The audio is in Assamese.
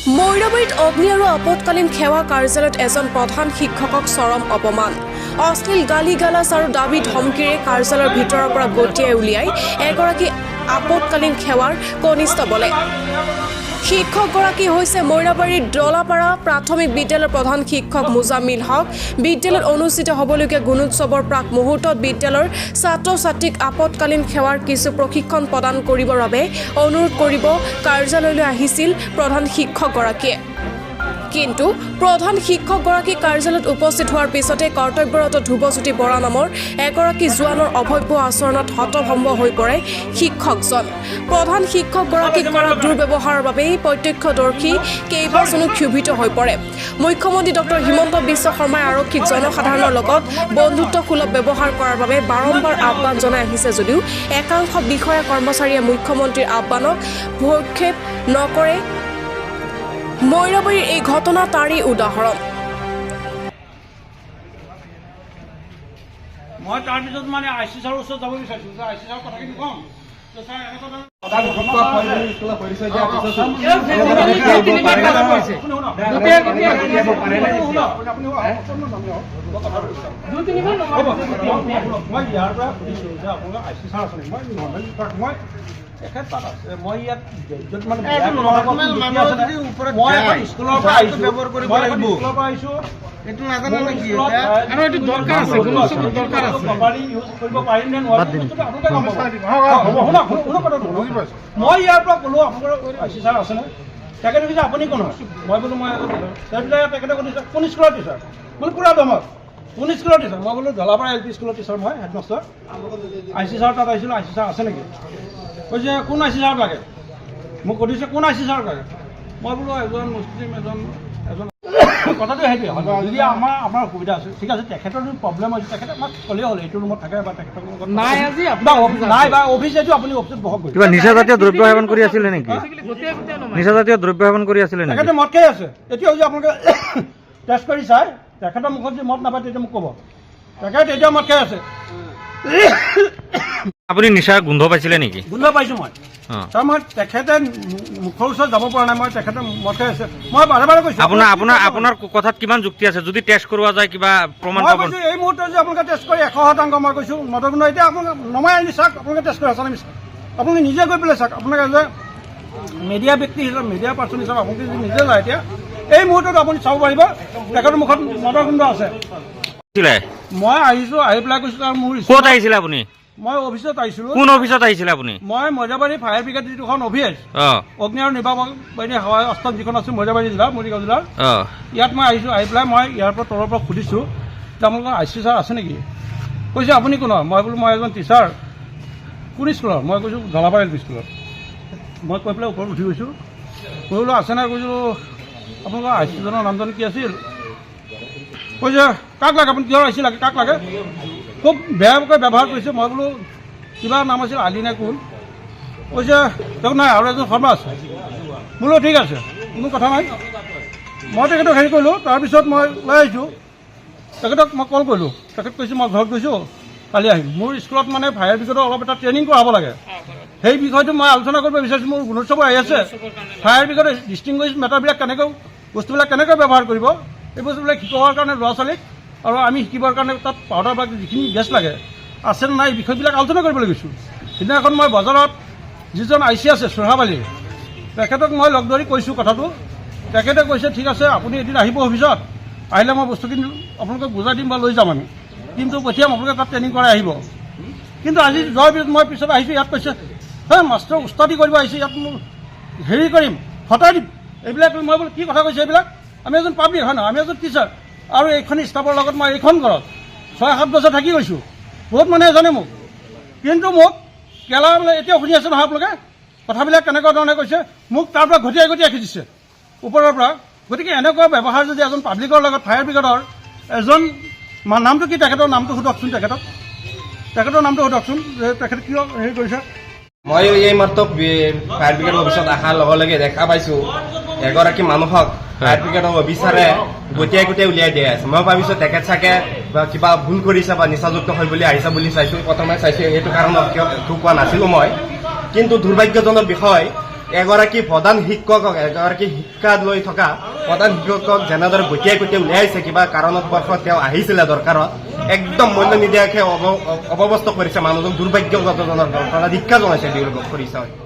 মৈৰাবাৰীত অগ্নি আৰু আপতকালীন সেৱা কাৰ্যালয়ত এজন প্ৰধান শিক্ষকক চৰম অপমান অশ্লীল গালি গালাজ আৰু দাবী ধমকিৰে কাৰ্যালয়ৰ ভিতৰৰ পৰা গটিয়াই উলিয়াই এগৰাকী আপতকালীন সেৱাৰ কনিষ্ঠবলে শিক্ষকগৰাকী হৈছে মৈৰাবাৰীৰ ডলাপাৰা প্ৰাথমিক বিদ্যালয়ৰ প্ৰধান শিক্ষক মুজামিল হক। বিদ্যালয়ত অনুষ্ঠিত হ'বলগীয়া গুণোৎসৱৰ প্ৰাক মুহূৰ্তত বিদ্যালয়ৰ ছাত্ৰ ছাত্ৰীক আপতকালীন সেৱাৰ কিছু প্ৰশিক্ষণ প্ৰদান কৰিবৰ বাবে অনুৰোধ কৰিব কাৰ্যালয়লৈ আহিছিল প্ৰধান শিক্ষকগৰাকীয়ে। কিন্তু প্ৰধান শিক্ষকগৰাকী কাৰ্যালয়ত উপস্থিত হোৱাৰ পিছতে কৰ্তব্যৰত ধ্ৰুৱজ্যোতি বৰা নামৰ এগৰাকী জোৱানৰ অভব্য আচৰণত হতভম্ব হৈ পৰে শিক্ষকজন। প্ৰধান শিক্ষকগৰাকীক কৰা দুৰ্ব্যৱহাৰৰ বাবেই প্ৰত্যক্ষদৰ্শী কেইবাজনো ক্ষোভিত হৈ পৰে। মুখ্যমন্ত্ৰী ডক্টৰ হিমন্ত বিশ্ব শৰ্মাই আৰক্ষীক জনসাধাৰণৰ লগত বন্ধুত্বসুলভ ব্যৱহাৰ কৰাৰ বাবে বাৰম্বাৰ আহ্বান জনাই আহিছে যদিও একাংশ বিষয়া কৰ্মচাৰীয়ে মুখ্যমন্ত্ৰীৰ আহ্বানক ভ্ৰক্ষেপ নকৰে। মৈৰাবাৰীৰ এই ঘটনা তাৰেই উদাহৰণ। মই তাৰপিছত মানে আইচি ছাৰৰ ওচৰত যাব বিচাৰিছোঁ। আইচি ছাৰৰ কথাখিনি ক'ম। মই ইয়াৰ পৰা সুধিছোঁ যে আপোনাৰ আইচি ছাৰ আছে নেকি? মই নৰ্মেল মই তেখেত তাত আছে। মই ইয়াত য'ত মানে মই এখন স্কুলৰ পৰা আহিছোঁ, ব্যৱহাৰ কৰিব লাগিব। স্কুলৰ পৰা আহিছোঁ, এইটো নাজানো নেকি? আৰু এইটো দৰকাৰ আছে, দৰকাৰ আছে। ইউজ কৰিব পাৰিম নে নোৱাৰিম আপোনালোকে গম পাব। মই ইয়াৰ পৰা ক'লো আপোনালোকৰ আইচি ছাৰ আছেনে? তেখেতে কৈছে আপুনি কোন হয়? মই বোলো মই তাৰপিছত তেখেতে সুধিছে কোন স্কুলৰ টিচাৰ? বোলো পুৰা দমত কোন স্কুলৰ টিচাৰ? মই বোলো ঢলাপাৰা LP স্কুলৰ টিচাৰ, মই হেডমাষ্টাৰ। আইচি ছাৰ তাত আহিছিলোঁ, আইচি ছাৰ আছে নেকি? কৈছে কোন আইচি ছাৰ লাগে? মোক সুধিছে কোন আইচি ছাৰ লাগে? মই বোলো এজন মুছলিম এজন কথাটো সেইটোৱে হয়। যদি আমাৰ সুবিধা আছে ঠিক আছে, তেখেতৰ যদি প্ৰব্লেম হৈছে তেখেতে আমাক ক'লেই হ'ল এইটো ৰুমত থাকে বা তেখেতৰ লগত নাই আজি নাই বা অফিচ এইটো আপুনি অফিচত বহক। কিবা নিচাজাতীয় দ্ৰব্য সেৱন কৰি আছিলে নেকি? নিচাজাতীয় দ্ৰব্য সেৱন কৰি আছিলে নেকি? তেখেতে মদ খাই আছে। এতিয়া যদি আপোনালোকে টেষ্ট কৰি চাই তেখেতৰ মুখত যদি মদ নাপায় তেতিয়া মোক ক'ব। তেখেত এতিয়া মদ খাই আছে। আপুনি নিচাৰ গোন্ধ পাইছিলে নেকি? গোন্ধ পাইছোঁ মই। তাৰ মই তেখেতে মুখৰ ওচৰত যাব পৰা নাই। মই তেখেতে মদ খাই আছে। মই বাৰে বাৰে কৈছোঁ আপোনাৰ কথাত কিমান যুক্তি আছে? যদি টেষ্ট কৰোৱা যায় কিবা প্ৰমাণ পাব? মই কৈছোঁ এই মুহূৰ্তত যদি আপোনালোকে টেষ্ট কৰি 100% মই কৈছোঁ মদৰ গোন্ধ। এতিয়া আপোনালোকে নমাই আনি চাওক, আপোনালোকে টেষ্ট কৰি আছে নে? আপোনালোকে নিজে গৈ পেলাই চাওক। আপোনালোকে যে মিডিয়া ব্যক্তি হিচাপে মিডিয়া পাৰ্চন হিচাপে আপোনালোকে যদি নিজে যায় এতিয়া এই মুহূৰ্তত আপুনি চাব পাৰিব তেখেতৰ মুখত মদৰ গোন্ধ আছে। মই আহিছোঁ, আহি পেলাই কৈছোঁ তাৰ মোৰ ক'ত আহিছিলে আপুনি? মই অফিচত আহিছিলোঁ। কোন অফিচত আহিছিলে আপুনি? মই মৈৰাবাৰী ফায়াৰ ব্ৰিগেড যিটোখন অফিচ অগ্নি আৰু নিৰ্বাপক বাহিনী সেৱা অষ্টম যিখন আছে মৈৰাবাৰী জিলা মৰিগাঁও জিলাৰ, ইয়াত মই আহিছোঁ। আহি পেলাই মই ইয়াৰ পৰা তলৰ পৰা সুধিছোঁ যে আপোনালোকৰ আইচি ছাৰ আছে নেকি? কৈছে আপুনি কোন হয়? মই বোলো মই এজন টিচাৰ। কোন স্কুলৰ? মই কৈছোঁ ঢলাপাৰা LP স্কুলত। মই কৈ পেলাই ওপৰত উঠি গৈছোঁ। কৈ বোলো আছে নাই? কৈছোঁ আপোনালোকৰ আইচিজনৰ নামজন কি আছিল? কৈছে কাক লাগে? আপুনি কিহৰ আইচি লাগে? কাক লাগে? খুব বেয়াকৈ ব্যৱহাৰ কৰিছে। মই বোলো কিবা নাম আছিল আলি নে কোন? কৈছে তেওঁক নাই আৰু এজন শৰ্মা আছে। বোলো ঠিক আছে, কোনো কথা নাই। মই তেখেতক হেৰি কৰিলোঁ। তাৰপিছত মই ওলাই আহিছোঁ। তেখেতক মই কল কৰিলোঁ। তেখেত কৈছোঁ মই ঘৰত গৈছোঁ, কালি আহিম। মোৰ স্কুলত মানে ফায়াৰ ব্ৰিগেডৰ অলপ এটা ট্ৰেইনিং কৰাব লাগে। সেই বিষয়টো মই আলোচনা কৰিব বিচাৰিছোঁ। মোৰ গুণোৎসৱ আহি আছে। ফায়াৰ ব্ৰিগেডৰ ডিষ্টিংগুইছ মেটাৰবিলাক কেনেকৈ বস্তুবিলাক কেনেকৈ ব্যৱহাৰ কৰিব এই বস্তুবিলাক শিকোৱাৰ কাৰণে ল'ৰা ছোৱালীক, আৰু আমি শিকিবৰ কাৰণে তাত পাউডাৰবিলাক যিখিনি গেছ লাগে আছে নাই এই বিষয়বিলাক আলোচনা কৰিবলৈ গৈছোঁ। সিদিনাখন মই বজাৰত যিজন আইচি আছে চোহাবালী, তেখেতক মই লগ ধৰি কৈছোঁ কথাটো। তেখেতে কৈছে ঠিক আছে আপুনি এদিন আহিব অফিচত, আহিলে মই বস্তুখিনি আপোনালোকক বুজাই দিম বা লৈ যাম আমি, কিন্তু পঠিয়াম আপোনালোকে তাত ট্ৰেইনিং কৰাই আহিব। কিন্তু আজি যোৱাৰ পিছত মই পিছত আহিছোঁ, ইয়াত কৈছে হে মাষ্টৰ উস্তাদি কৰিব আহিছে, ইয়াত মোৰ হেৰি কৰিম হটাই দিম এইবিলাক। মই বোলো কি কথা কৈছে এইবিলাক? আমি এজন পাব্লিক হয় নহয়, আমি এজন টিচাৰ। আৰু এইখন ষ্টাফৰ লগত মই এইখন ঘৰত 6-7 বছৰ থাকি গৈছোঁ। বহুত মানুহে জানে মোক, কিন্তু মোক কেলা এতিয়া শুনি আছে নহয় আপোনালোকে কথাবিলাক কেনেকুৱা ধৰণে কৈছে। মোক তাৰ পৰা ঘটিয়াই ৰাখি দিছে ওপৰৰ পৰা। গতিকে এনেকুৱা ব্যৱহাৰ যদি এজন পাব্লিকৰ লগত ফায়াৰ ব্ৰিগেডৰ এজন নামটো কি? তেখেতৰ নামটো সোধকচোন। তেখেতৰ নামটো সোধকচোন যে তেখেতে কিয় হেৰি কৰিছে। মই এই মাত্ৰ ফায়াৰ ব্ৰিগেড অফিচত অহাৰ লগে লগে দেখা পাইছোঁ এগৰাকী মানুহক ফায়াৰ ব্ৰিগেডৰ অফিচাৰে গটিয়াই উলিয়াই দিয়া আছে। মই ভাবিছোঁ তেখেত চাগে কিবা ভুল কৰিছে বা নিচাযুক্ত হৈ বুলি আহিছে বুলি চাইছোঁ। প্ৰথমে চাইছোঁ এইটো কাৰণত কিয় কোৱা নাছিলোঁ মই। কিন্তু দুৰ্ভাগ্যজনক বিষয় এগৰাকী প্ৰধান শিক্ষকক এগৰাকী শিক্ষা লৈ থকা প্ৰধান শিক্ষকক যেনেদৰে গতিয়াই গতিয়াই উলিয়াইছে কিবা কাৰণত বশত তেওঁ আহিছিলে দৰকাৰত একদম মূল্য নিদিয়াকে অপৱস্ত কৰিছে মানুহজন দুৰ্ভাগ্যজনক ঘটনা ধিক্ষা জনাইছে তেওঁলোকক কৰিছে